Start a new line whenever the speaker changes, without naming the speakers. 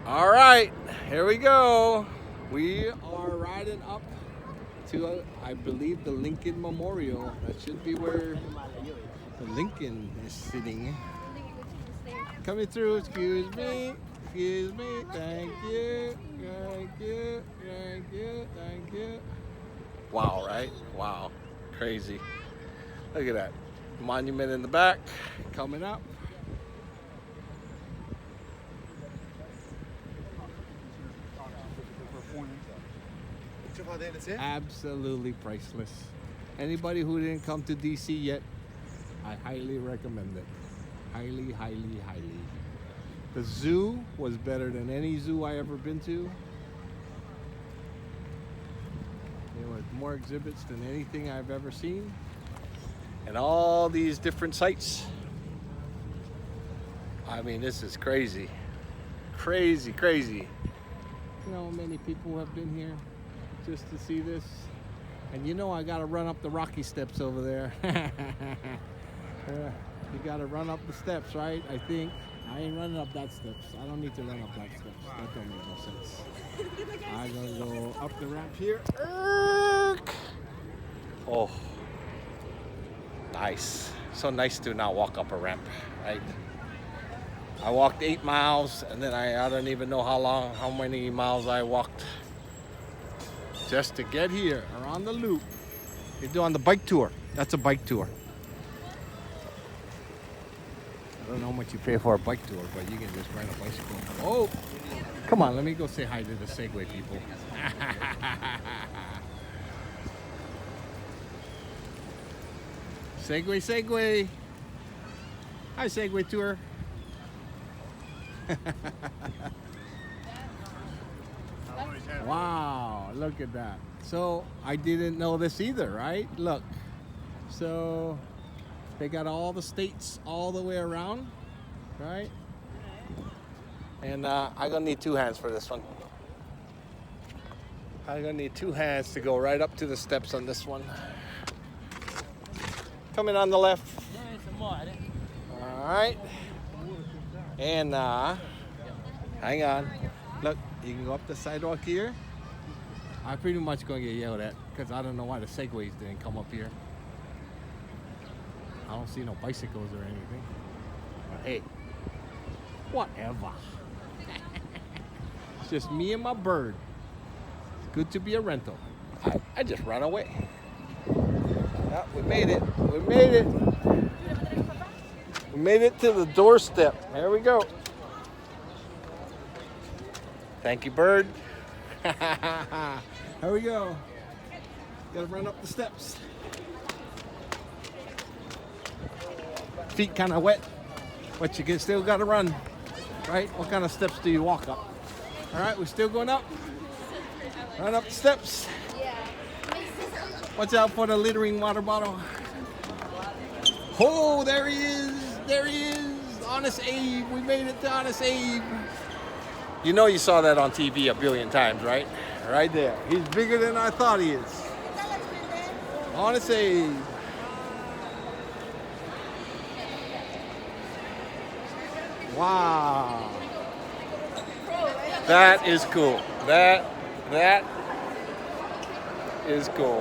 All right, here we go. We are riding up to, I believe, the Lincoln Memorial. That should be where the Lincoln is sitting. Coming through, excuse me, thank you, thank you, thank you, thank you. Wow, right? Wow, crazy. Look at that. Monument in the back, coming up. Absolutely priceless. Anybody who didn't come to DC yet, I highly recommend it. Highly, highly, highly. The zoo was better than any zoo I ever been to. There was more exhibits than anything I've ever seen. And all these different sites. I mean, this is crazy. Crazy, crazy. You know, many people have been here just to see this. And you know I gotta run up the rocky steps over there. You gotta run up the steps, right? I think. I ain't running up that steps. I don't need to run up that steps. That don't make no sense. I'm gonna go up the ramp here. Oh, nice. So nice to not walk up a ramp, right? I walked 8 miles, and then I don't even know how many miles I walked just to get here around the loop. You're doing the bike tour. That's a bike tour. I don't know how much you pay for a bike tour, but you can just ride a bicycle. Oh, come on, let me go say hi to the Segway people. Segway, Segway. Hi, Segway tour. Wow, look at that. So I didn't know this either, right? Look, so they got all the states all the way around, right? And I'm gonna need 2 hands for this one. I'm gonna need 2 hands to go right up to the steps on this one. Coming on the left. All right. And hang on. Look, you can go up the sidewalk here. I'm pretty much gonna get yelled at because I don't know why the Segways didn't come up here. I don't see no bicycles or anything. But hey, whatever. It's just me and my Byrd. It's good to be a rental. I just ran away. Yeah, we made it. We made it. We made it to the doorstep. There we go. Thank you, Byrd. Here we go. Gotta run up the steps. Feet kind of wet, but you can still gotta run, right? What kind of steps do you walk up? All right, we're still going up. Run up the steps. Watch out for the littering water bottle. Oh, there he is. There he is. Honest Abe. We made it to Honest Abe. You know you saw that on TV a billion times, right? Right there. He's bigger than I thought he is. Honest Abe. Wow. That is cool. That is cool.